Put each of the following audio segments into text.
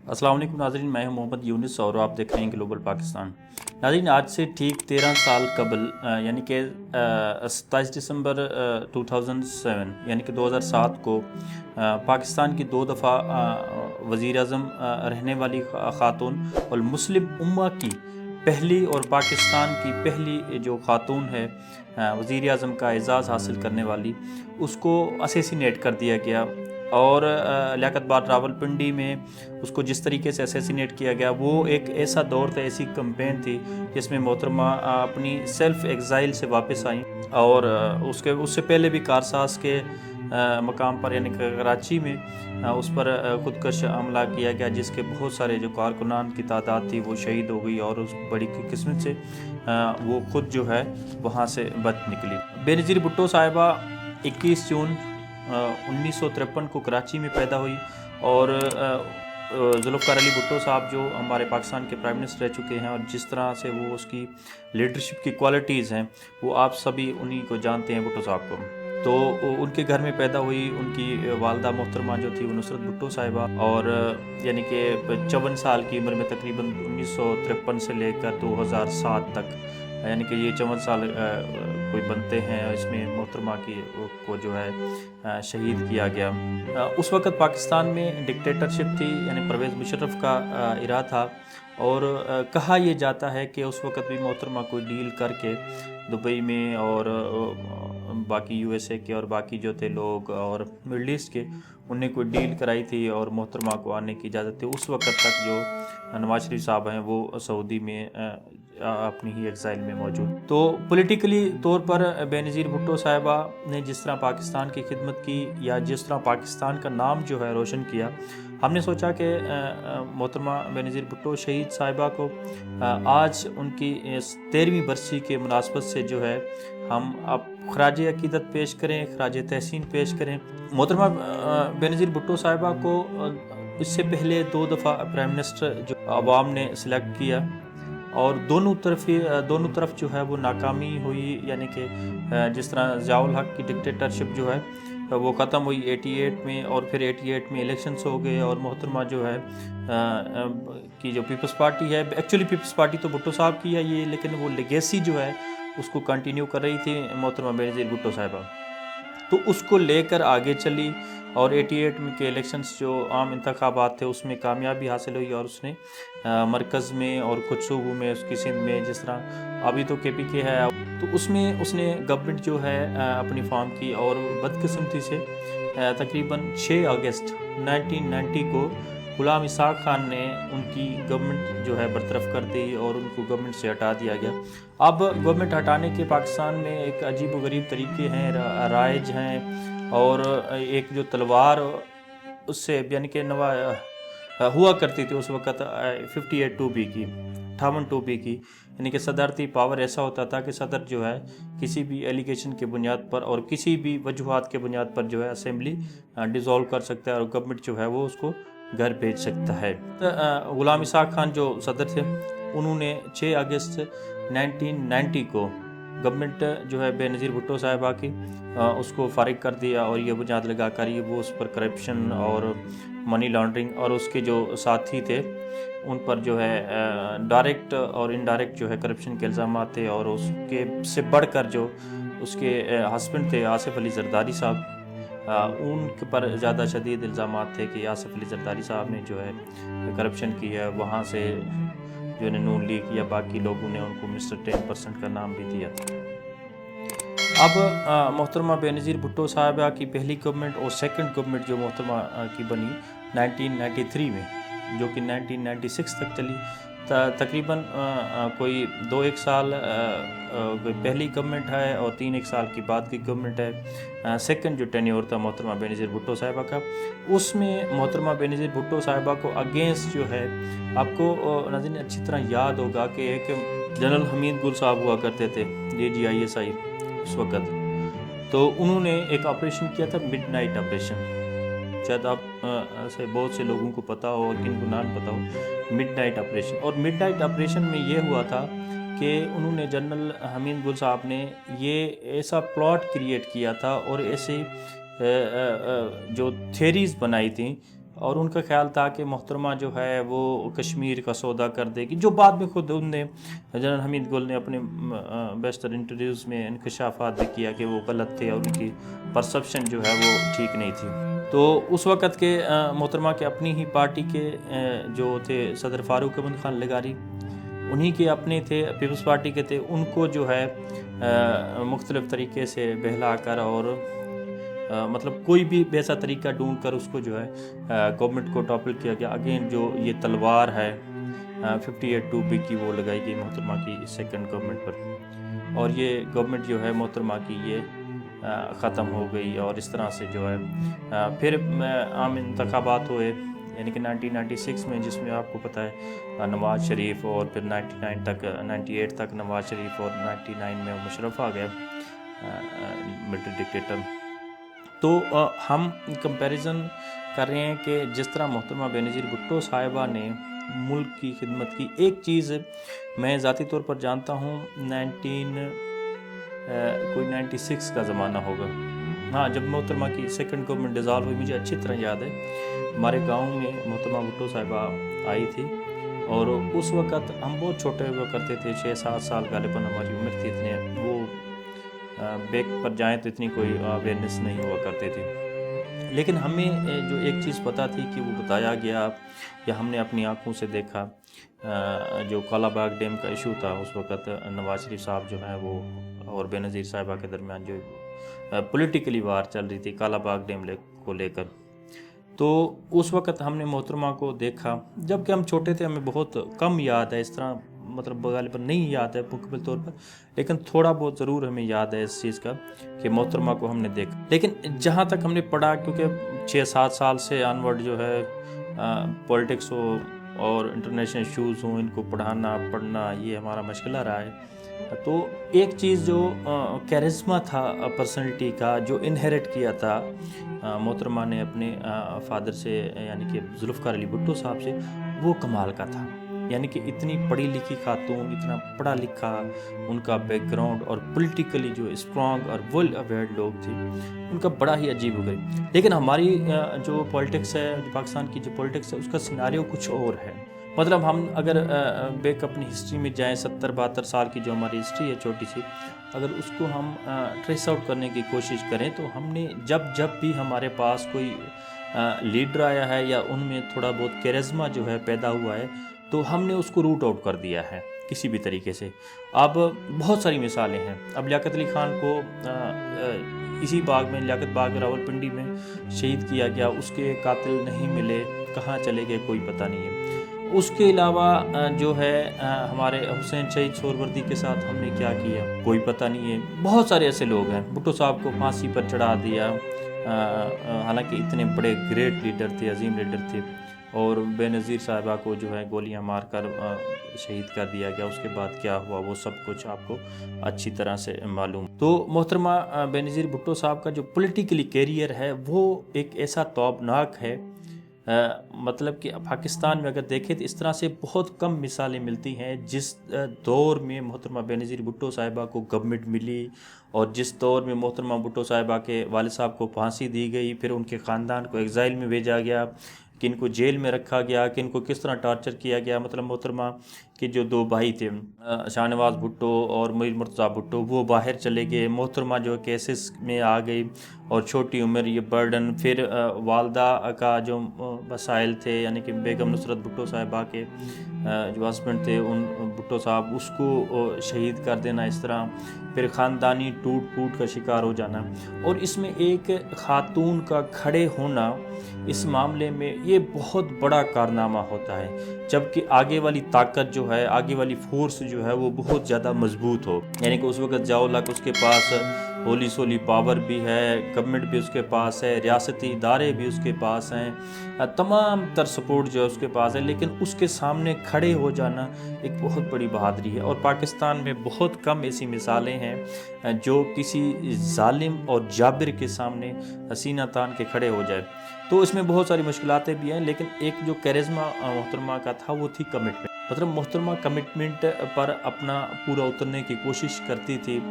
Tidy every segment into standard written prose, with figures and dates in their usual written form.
अस्सलाम वालेकुम नाज़रीन, मैं हूं मोहम्मद यूनिस और आप देख रहे हैं ग्लोबल पाकिस्तान। नाज़रीन, आज से ठीक 13 साल कबल यानी कि 27 दिसंबर 2007 यानी कि 2007 को पाकिस्तान की 2 दफ़ा वज़ीर आज़म रहने वाली ख़ातून और मुस्लिम उम्मा की पहली और पाकिस्तान की पहली जो ख़ातून है वज़ीर आज़म का एज़ाज़ हासिल करने वाली, उसको असैसिनेट कर दिया गया। और लियाकत बाद रावलपिंडी में उसको जिस तरीके से असैसिनेट किया गया, वो एक ऐसा दौर था, ऐसी कैंपेन थी जिसमें मोहतरमा अपनी सेल्फ एग्ज़ाइल से वापस आई। और उससे पहले भी कारसास के मकाम पर यानी कि कराची में उस पर खुदकश हमला किया गया, जिसके बहुत सारे जो कारकुनान की तादाद थी वो शहीद हो गई और उस बड़ी किस्मत से वो खुद जो है वहाँ से बच निकली। बेनज़ीर भुट्टो साहिबा 21 जून 1953 को कराची में पैदा हुई और जुल्फ़िकार अली भुट्टो साहब जो हमारे पाकिस्तान के प्राइम मिनिस्टर रह चुके हैं, और जिस तरह से वो उसकी लीडरशिप की क्वालिटीज़ हैं वो आप सभी उन्हीं को जानते हैं, भुट्टो साहब को। तो उनके घर में पैदा हुई उनकी वालदा मोहतरमा जो थी वो नुसरत भुट्टो साहिबा, और यानी कि 54 साल की उम्र में तकरीबन 1953 से लेकर 2007 तक, यानी कि ये 54 साल कोई बनते हैं, इसमें मोहतरमा की को जो है शहीद किया गया। उस वक़्त पाकिस्तान में डिक्टेटरशिप थी, यानी परवेज़ मुशर्रफ का इरा था, और कहा यह जाता है कि उस वक़्त भी मोहतरमा कोई डील करके दुबई में और बाकी यूएसए के और बाकी जो थे लोग और मिडल ईस्ट के, उन्हें कोई डील कराई थी और मोहतरमा को आने की इजाज़त थी। उस वक़्त तक जो नवाज शरीफ साहब हैं वो सऊदी में अपनी ही एग्ज़ाइल में मौजूद। तो पॉलिटिकली तौर पर बेनज़ीर भुट्टो साहिबा ने जिस तरह पाकिस्तान की खिदमत की या जिस तरह पाकिस्तान का नाम जो है रोशन किया, हमने सोचा कि मोहतरमा बेनज़ीर भुट्टो शहीद साहिबा को आज उनकी 13वीं बरसी के मुनासबत से जो है हम अब खराज अकीदत पेश करें, खराज तहसीन पेश करें। मोहतरमा बेनज़ीर भुट्टो साहिबा को इससे पहले 2 दफ़ा प्राइम मिनिस्टर जो अवाम ने सिलेक्ट किया, और दोनों तरफ जो है वो नाकामी हुई, यानी कि जिस तरह ज़ियाउल हक की डिक्टेटरशिप जो है वो ख़त्म हुई 88 में, और फिर 88 में इलेक्शंस हो गए, और मोहतरमा जो है की जो पीपल्स पार्टी है, एक्चुअली पीपल्स पार्टी तो भुट्टो साहब की है ये, लेकिन वो लेगेसी जो है उसको कंटिन्यू कर रही थी मोहतरमा बेनज़ीर भुट्टो साहिबा, तो उसको लेकर आगे चली। और 88 में के इलेक्शंस जो आम इंतखाबात थे उसमें कामयाबी हासिल हुई, और उसने मरकज़ में और कुछ सूबों में, उसकी सिंध में, जिस तरह अभी तो KPK है, तो उसमें उसने गवर्नमेंट जो है अपनी फॉर्म की, और बदकिस्मती से तकरीबन 6 अगस्त 1990 को गुलाम इसाक खान ने उनकी गवर्नमेंट जो है बरतरफ कर दी और उनको गवर्नमेंट से हटा दिया गया। अब गवर्नमेंट हटाने के पाकिस्तान में एक अजीब व गरीब तरीके हैं, राइज हैं, और एक जो तलवार उससे यानी कि नवा हुआ करती थी उस वक़्त 58 2B की, 58 2B की, यानी कि सदरती पावर ऐसा होता था कि सदर जो है किसी भी एलिगेशन के बुनियाद पर और किसी भी वजूहात के बुनियाद पर जो है असेंबली डिज़ोल्व कर सकता है, और गवर्नमेंट जो है वो उसको घर भेज सकता है। गुलाम इसाक खान जो सदर थे, उन्होंने 6 अगस्त 1990 को गवर्नमेंट जो है बेनज़ीर भुट्टो साहिबा की उसको फारिग कर दिया, और ये बुनियाद लगा कर वो उस पर करप्शन और मनी लॉन्ड्रिंग और उसके जो साथी थे उन पर जो है डायरेक्ट और इनडायरेक्ट जो है करप्शन के इल्ज़ाम थे, और उसके से बढ़कर जो उसके हस्बैंड थे आसिफ अली ज़रदारी साहब, उनके पर ज़्यादा शदीद इल्ज़ाम थे कि आसिफ अली ज़रदारी साहब ने जो है करप्शन की है, वहाँ से जो ने नून लीग या बाकी लोगों ने उनको मिस्टर 10% का नाम भी दिया। अब मोहतरमा बेनज़ीर भुट्टो साहिबा की पहली गवर्नमेंट और सेकंड गवर्नमेंट जो मोहतरमा की बनी 1993 में, जो कि 1996 तक चली, तकरीबन कोई 2-1 साल पहली गवर्नमेंट है और 3-1 साल की बाद की गवर्नमेंट है। सेकंड जो टेन्योर था मोहतरमा बेनज़ीर भुट्टो साहिबा का, उसमें मोहतरमा बेनज़ीर भुट्टो साहिबा को अगेंस्ट जो है, आपको नाज़रीन अच्छी तरह याद होगा कि एक जनरल हमीद गुल साहब हुआ करते थे, JGISI उस वक़्त, तो उन्होंने एक ऑपरेशन किया था, मिडनाइट ऑपरेशन। शायद आप से बहुत से लोगों को पता हो और किन को ना पता हो मिडनाइट ऑपरेशन। और मिडनाइट ऑपरेशन में ये हुआ था कि उन्होंने जनरल हमीद गुल साहब ने ये ऐसा प्लॉट क्रिएट किया था और ऐसे जो थेरीज़ बनाई थी اور ان کا خیال تھا کہ محترمہ جو ہے وہ کشمیر کا سودا کر دے گی، جو بعد میں خود ان نے جنرل حمید گل نے اپنے بیشتر انٹرویوز میں انکشافات بھی کیا کہ وہ غلط تھے اور ان کی پرسپشن جو ہے وہ ٹھیک نہیں تھی۔ تو اس وقت کے محترمہ کے اپنی ہی پارٹی کے جو تھے صدر فاروق احمد خان لغاری، انہی کے اپنے تھے، پیپلز پارٹی کے تھے، ان کو جو ہے مختلف طریقے سے بہلا کر اور مطلب کوئی بھی ویسا طریقہ ڈھونڈ کر اس کو جو ہے گورنمنٹ کو ٹاپل کیا گیا۔ اگین جو یہ تلوار ہے 58(2) کی وہ لگائی گئی محترمہ کی سیکنڈ گورنمنٹ پر، اور یہ گورنمنٹ جو ہے محترمہ کی یہ ختم ہو گئی۔ اور اس طرح سے جو ہے پھر عام انتخابات ہوئے، یعنی کہ 1996 میں، جس میں آپ کو پتہ ہے نواز شریف، اور پھر 98 تک نواز شریف، اور 99 میں مشرف آ گیا ملٹری ڈکٹیٹر۔ تو ہم کمپیریزن کر رہے ہیں کہ جس طرح محترمہ بینظیر بھٹو صاحبہ نے ملک کی خدمت کی۔ ایک چیز میں ذاتی طور پر جانتا ہوں، 96 کا زمانہ ہوگا، ہاں، جب محترمہ کی سیکنڈ گورنمنٹ ڈیزالو ہوئی، مجھے اچھی طرح یاد ہے ہمارے گاؤں میں محترمہ بھٹو صاحبہ آئی تھی، اور اس وقت ہم بہت چھوٹے ہوا کرتے تھے، 6-7 سال غالباً ہماری عمر تھی، اتنے وہ بیک پر جائیں تو اتنی کوئی اویئرنیس نہیں ہوا کرتی تھی، لیکن ہمیں جو ایک چیز پتہ تھی کہ وہ بتایا گیا یا ہم نے اپنی آنکھوں سے دیکھا، جو کالا باغ ڈیم کا ایشو تھا اس وقت، نواز شریف صاحب جو ہیں وہ اور بینظیر صاحبہ کے درمیان جو پولیٹیکلی وار چل رہی تھی کالا باغ ڈیم کو لے کر، تو اس وقت ہم نے محترمہ کو دیکھا، جب کہ ہم چھوٹے تھے، ہمیں بہت کم یاد ہے، اس طرح مطلب غالباً نہیں یاد ہے مکمل طور پر، لیکن تھوڑا بہت ضرور ہمیں یاد ہے اس چیز کا کہ محترمہ کو ہم نے دیکھا۔ لیکن جہاں تک ہم نے پڑھا، کیونکہ 6-7 سال سے آنورڈ جو ہے پولیٹکس ہو اور انٹرنیشنل ایشوز ہوں، ان کو پڑھنا یہ ہمارا مشغلہ رہا ہے، تو ایک چیز جو کیرزما تھا پرسنلٹی کا، جو انہیریٹ کیا تھا محترمہ نے اپنے فادر سے، یعنی کہ ذوالفقار علی بھٹو صاحب سے، وہ کمال کا تھا۔ یعنی کہ اتنی پڑھی لکھی خاتون، اتنا پڑھا لکھا ان کا بیک گراؤنڈ، اور پولیٹیکلی جو اسٹرانگ اور ویل اویئرڈ لوگ تھے، ان کا بڑا ہی عجیب ہو گئی۔ لیکن ہماری جو پولیٹکس ہے، جو پاکستان کی جو پولیٹکس ہے، اس کا سیناریو کچھ اور ہے۔ مطلب ہم اگر بیک اپنی ہسٹری میں جائیں، 70-72 سال کی جو ہماری ہسٹری ہے چھوٹی سی، اگر اس کو ہم ٹریس آؤٹ کرنے کی کوشش کریں، تو ہم نے جب بھی ہمارے پاس کوئی لیڈر آیا ہے یا ان میں تھوڑا بہت کیرزما جو ہے پیدا ہوا ہے، تو ہم نے اس کو روٹ آؤٹ کر دیا ہے کسی بھی طریقے سے۔ اب بہت ساری مثالیں ہیں۔ اب لیاقت علی خان کو اسی باغ میں، لیاقت باغ راولپنڈی میں شہید کیا گیا، اس کے قاتل نہیں ملے، کہاں چلے گئے کوئی پتہ نہیں ہے۔ اس کے علاوہ جو ہے ہمارے حسین شہید سہروردی کے ساتھ ہم نے کیا کیا، کوئی پتہ نہیں ہے۔ بہت سارے ایسے لوگ ہیں، بھٹو صاحب کو پھانسی پر چڑھا دیا، حالانکہ اتنے بڑے گریٹ لیڈر تھے، عظیم لیڈر تھے، اور بینظیر صاحبہ کو جو ہے گولیاں مار کر شہید کر دیا گیا۔ اس کے بعد کیا ہوا وہ سب کچھ آپ کو اچھی طرح سے معلوم۔ تو محترمہ بینظیر بھٹو صاحب کا جو پولیٹیکلی کیریئر ہے، وہ ایک ایسا توبناک ہے، مطلب کہ پاکستان میں اگر دیکھیں تو اس طرح سے بہت کم مثالیں ملتی ہیں، جس دور میں محترمہ بینظیر بھٹو صاحبہ کو گورنمنٹ ملی، اور جس دور میں محترمہ بھٹو صاحبہ کے والد صاحب کو پھانسی دی گئی، پھر ان کے خاندان کو ایگزائل میں بھیجا گیا، کہ ان کو جیل میں رکھا گیا، کہ ان کو کس طرح ٹارچر کیا گیا۔ مطلب محترمہ کے جو 2 بھائی تھے، شاہ نواز بھٹو اور میر مرتضیٰ بھٹو، وہ باہر چلے گئے، محترمہ جو کیسز میں آ گئی، اور چھوٹی عمر یہ برڈن، پھر والدہ کا جو مسائل تھے، یعنی کہ بیگم نصرت بھٹو صاحبہ کے جو ہسبینڈ تھے، ان بھٹو صاحب، اس کو شہید کر دینا، اس طرح پھر خاندانی ٹوٹ کا شکار ہو جانا۔ اور اس میں ایک خاتون کا کھڑے ہونا اس معاملے میں یہ بہت بڑا کارنامہ ہوتا ہے، جبکہ آگے والی طاقت جو ہے، آگے والی فورس جو ہے، وہ بہت زیادہ مضبوط ہو۔ یعنی کہ اس وقت ضیاء الحق اس کے پاس پولیس پاور بھی ہے، گورنمنٹ بھی اس کے پاس ہے، ریاستی ادارے بھی اس کے پاس ہیں، تمام تر سپورٹ جو ہے اس کے پاس ہے، لیکن اس کے سامنے کھڑے ہو جانا ایک بہت بڑی بہادری ہے۔ اور پاکستان میں بہت کم ایسی مثالیں ہیں جو کسی ظالم اور جابر کے سامنے سینہ تان کے کھڑے ہو جائے۔ تو اس میں بہت ساری مشکلاتیں بھی ہیں، لیکن ایک جو کیرزما محترمہ کا تھا وہ تھی کمٹمنٹ۔ मतलब मोहतरमा कमिटमेंट पर अपना पूरा उतरने की कोशिश करती थी,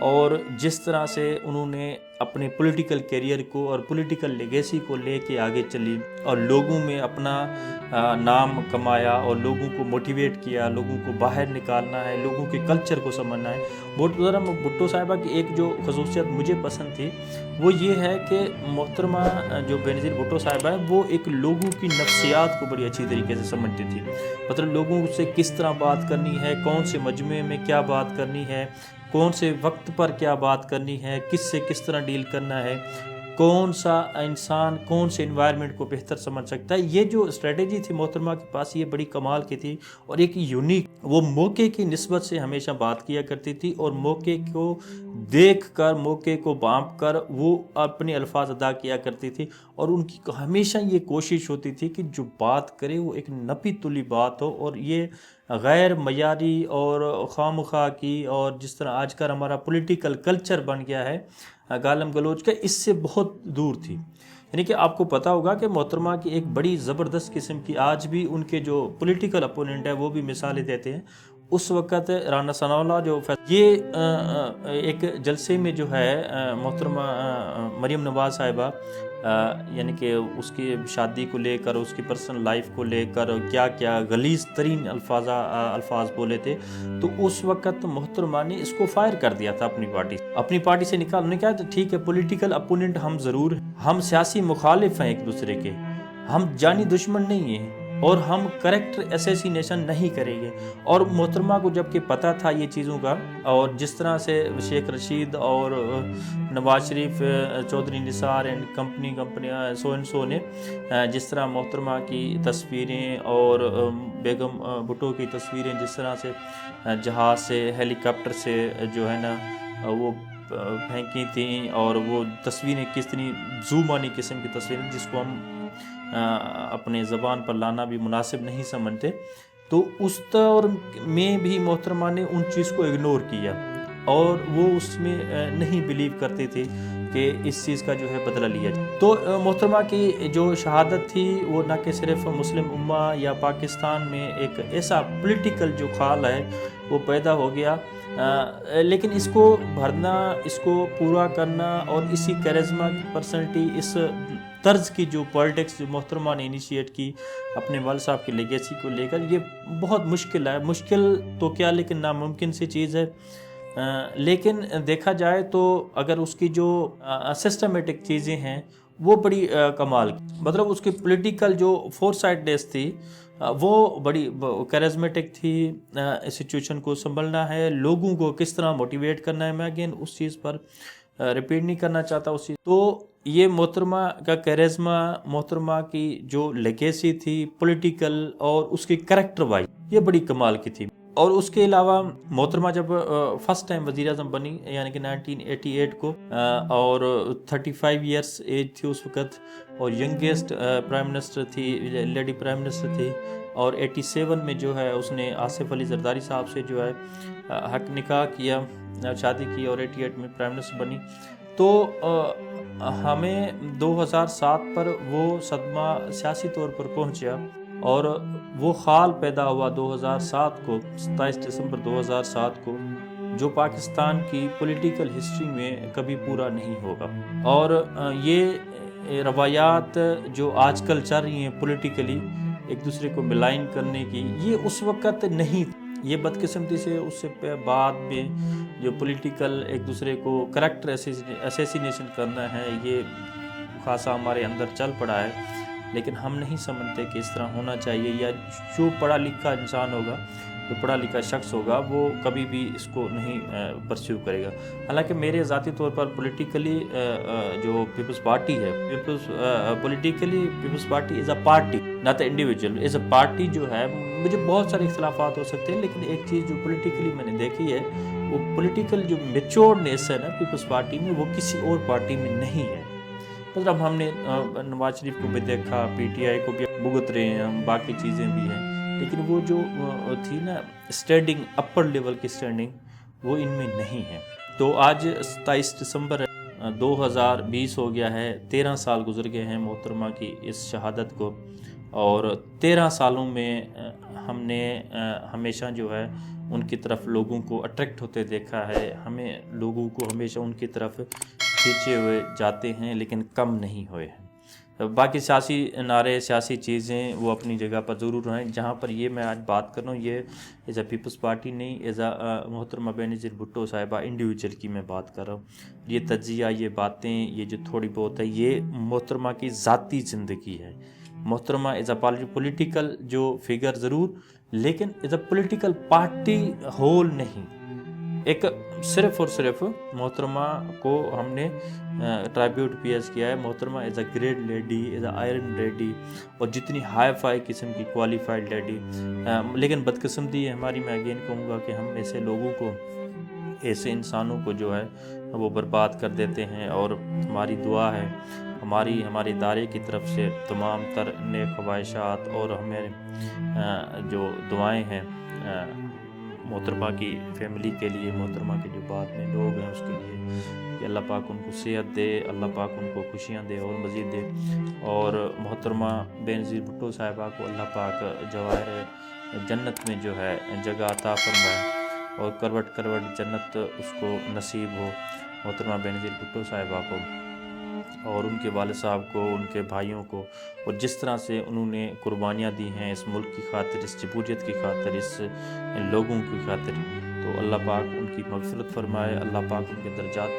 और जिस तरह से उन्होंने अपने पॉलिटिकल करियर को और पॉलिटिकल लेगेसी को लेके आगे चली और लोगों में अपना नाम कमाया और लोगों को मोटिवेट किया, लोगों को बाहर निकालना है, लोगों के कल्चर को समझना है। मोहतरमा भुट्टो साहिबा की एक जो खसूसियत मुझे पसंद थी वो ये है कि मोहतरमा जो बेनज़ीर भुट्टो साहिबा है वो एक लोगों की नफ्सियात को बड़ी अच्छी तरीके से समझती थी। मतलब लोगों से किस तरह बात करनी है, कौन से मजमे में क्या बात करनी है, कौन से वक्त पर क्या बात करनी है, किस से किस तरह डील करना है, कौन सा इंसान कौन से इन्वायरमेंट को बेहतर समझ सकता है। ये जो स्ट्रेटेजी थी मोहतरमा के पास ये बड़ी कमाल की थी और एक यूनिक, वो मौके की निस्बत से हमेशा बात किया करती थी और मौके को देख कर, मौके को भांप कर वो अपने अल्फाज अदा किया करती थी। और उनकी हमेशा ये कोशिश होती थी कि जो बात करे वो एक नपी तुली बात हो और ये गैर मयारी और खामखा की, और जिस तरह आजकल हमारा पॉलिटिकल कल्चर बन गया है गालम गलोच का, इससे बहुत दूर थी। यानी कि आपको पता होगा कि मोहतरमा की एक बड़ी ज़बरदस्त किस्म की, आज भी उनके जो पॉलिटिकल अपोनेंट है वो भी मिसालें देते हैं। उस वक़्त राना सनाउल्लाह जो ये एक जलसे में जो है मोहतरमा मरीम नवाज़ साहिबा यानी कि उसकी शादी को लेकर, उसकी पर्सनल लाइफ को लेकर क्या क्या गलीज़ तरीन अल्फाज बोले थे, तो उस वक़्त मोहतरमा ने इसको फायर कर दिया था अपनी पार्टी से निकाल। उन्होंने कहा ठीक है, पॉलिटिकल अपोनेंट हम ज़रूर, हम सियासी मुखालिफ हैं एक दूसरे के, हम जानी दुश्मन नहीं हैं और हम करेक्टर असैसिनेशन नहीं करेंगे। और मोहतरमा को जबकि पता था ये चीज़ों का, और जिस तरह से शेख रशीद और नवाज शरीफ, चौधरी निसार एंड कंपनियाँ सो ने जिस तरह मोहतरमा की तस्वीरें और बेगम भुट्टो की तस्वीरें जिस तरह से जहाज़ से, हेलीकॉप्टर से जो है ना वो फेंकी थी, और वो तस्वीरें कितनी ज़ूमानी किस्म की तस्वीरें जिसको हम अपने ज़बान पर लाना भी मुनासिब नहीं समझते, तो उस दौर में भी मोहतरमा ने उन चीज़ को इग्नोर किया और वो उसमें नहीं बिलीव करते थे कि इस चीज़ का जो है बदला लिया जाए। तो मोहतरमा की जो शहादत थी वो न कि सिर्फ मुस्लिम उम्मा या पाकिस्तान में एक ऐसा पॉलिटिकल जो खाल है वो पैदा हो गया, लेकिन इसको भरना, इसको पूरा करना और इसी करिश्मा की पर्सनैलिटी, इस तर्ज की जो पॉलिटिक्स जो मोहतरमा ने इनिशिएट की अपने वाल साहब की लेगेसी को लेकर, ये बहुत मुश्किल है। मुश्किल तो क्या लेकिन नामुमकिन सी चीज़ है। लेकिन देखा जाए तो अगर उसकी जो सिस्टमेटिक चीज़ें हैं वो बड़ी कमाल की, मतलब उसकी पॉलिटिकल जो फोरसाइटनेस थी वो बड़ी कैरिज्मेटिक थी। सिचुएशन को संभलना है, लोगों को किस तरह मोटिवेट करना है, मैं अगेन उस चीज़ पर रिपीट नहीं करना चाहता उस चीज़। तो ये मोहतरमा का कैरिज्मा, मोहतरमा की जो लेगेसी थी पॉलिटिकल और उसकी कैरेक्टर वाइज, ये बड़ी कमाल की थी। और उसके अलावा मोहतरमा जब फर्स्ट टाइम वज़ीर-ए-आज़म बनी यानी कि 1988 को, और 35 इयर्स एज थी उस वक़्त, और यंगेस्ट प्राइम मिनिस्टर थी, लेडी प्राइम मिनिस्टर थी, और 87 में जो है उसने आसिफ अली जरदारी साहब से जो है हक निकाह किया, शादी की, और 88 में प्राइम मिनिस्टर बनी। तो हमें 2007 पर वो सदमा सियासी तौर पर पहुंचा और वो खाल पैदा हुआ 2007 को, 27 दिसंबर 2007 को, जो पाकिस्तान की पॉलिटिकल हिस्ट्री में कभी पूरा नहीं होगा। और ये रवायात जो आजकल चल रही हैं पॉलिटिकली एक दूसरे को मिलाइन करने की, ये उस वक़्त नहीं, ये बदकिस्मती से उससे बाद में जो पॉलिटिकल एक दूसरे को करैक्टर असैसिनेशन करना है, ये खासा हमारे अंदर चल पड़ा है। लेकिन हम नहीं समझते कि इस तरह होना चाहिए, या जो पढ़ा लिखा इंसान होगा, जो पढ़ा लिखा शख्स होगा, वो कभी भी इसको नहीं परस्यू करेगा। हालांकि मेरे ज़ाती तौर पर पॉलिटिकली जो पीपल्स पार्टी है, politically Peoples Party is a party not a individual, is a party जो है, मुझे बहुत सारे इख्तलाफात हो सकते हैं, लेकिन एक चीज़ जो पॉलिटिकली मैंने देखी है, वो पॉलिटिकल जो मेच्योर्डनेस है ना पीपल्स पार्टी में, वो किसी और पार्टी में नहीं है। मतलब हमने नवाज शरीफ को भी देखा, PTI को भी भुगत रहे हैं हम, बाकी चीज़ें भी हैं, लेकिन वो जो थी ना स्टैंडिंग, अपर लेवल की स्टैंडिंग, वो इनमें नहीं है। तो आज 27 दिसंबर 2020 हो गया है, 13 साल गुजर गए हैं मोहतरमा की इस शहादत को, और 13 सालों में ہم نے ہمیشہ جو ہے ان کی طرف لوگوں کو اٹریکٹ ہوتے دیکھا ہے، ہمیں لوگوں کو ہمیشہ ان کی طرف کھینچے ہوئے جاتے ہیں لیکن کم نہیں ہوئے ہیں۔ باقی سیاسی نعرے، سیاسی چیزیں وہ اپنی جگہ پر ضرور ہیں، جہاں پر یہ میں آج بات کر رہا ہوں یہ ایز اے پیپلز پارٹی نہیں، ایز اے محترمہ بینظیر بھٹو صاحبہ انڈیویجول کی میں بات کر رہا ہوں۔ یہ تجزیہ، یہ باتیں، یہ جو تھوڑی بہت ہے، یہ محترمہ کی ذاتی زندگی ہے۔ محترمہ ایز اے پولیٹیکل جو فگر ضرور، لیکن as a political party whole نہیں۔ ایک صرف اور صرف محترمہ کو ہم نے ٹرائبیوٹ پیش کیا ہے، محترمہ as a great lady, as a iron lady, اور جتنی ہائی فائی قسم کی کوالیفائڈ لیڈی، لیکن بدقسمتی ہے ہماری، میں اگین کہوں گا کہ ہم ایسے لوگوں کو، ایسے انسانوں کو جو ہے وہ برباد کر دیتے ہیں۔ اور ہماری دعا ہے، ہمارے ادارے کی طرف سے تمام تر نیک خواہشات اور ہمیں جو دعائیں ہیں محترمہ کی فیملی کے لیے، محترمہ کے جو بعد میں لوگ ہیں اس کے لیے، کہ اللہ پاک ان کو صحت دے، اللہ پاک ان کو خوشیاں دے اور مزید دے، اور محترمہ بینظیر بھٹو صاحبہ کو اللہ پاک جواہر جنت میں جو ہے جگہ عطا فرمائے، اور کروٹ کروٹ جنت اس کو نصیب ہو محترمہ بینظیر بھٹو صاحبہ کو، اور ان کے والد صاحب کو، ان کے بھائیوں کو، اور جس طرح سے انہوں نے قربانیاں دی ہیں اس ملک کی خاطر، اس جمہوریت کی خاطر، ان لوگوں کی خاطر، تو اللہ پاک ان کی مغفرت فرمائے، اللہ پاک ان کے درجات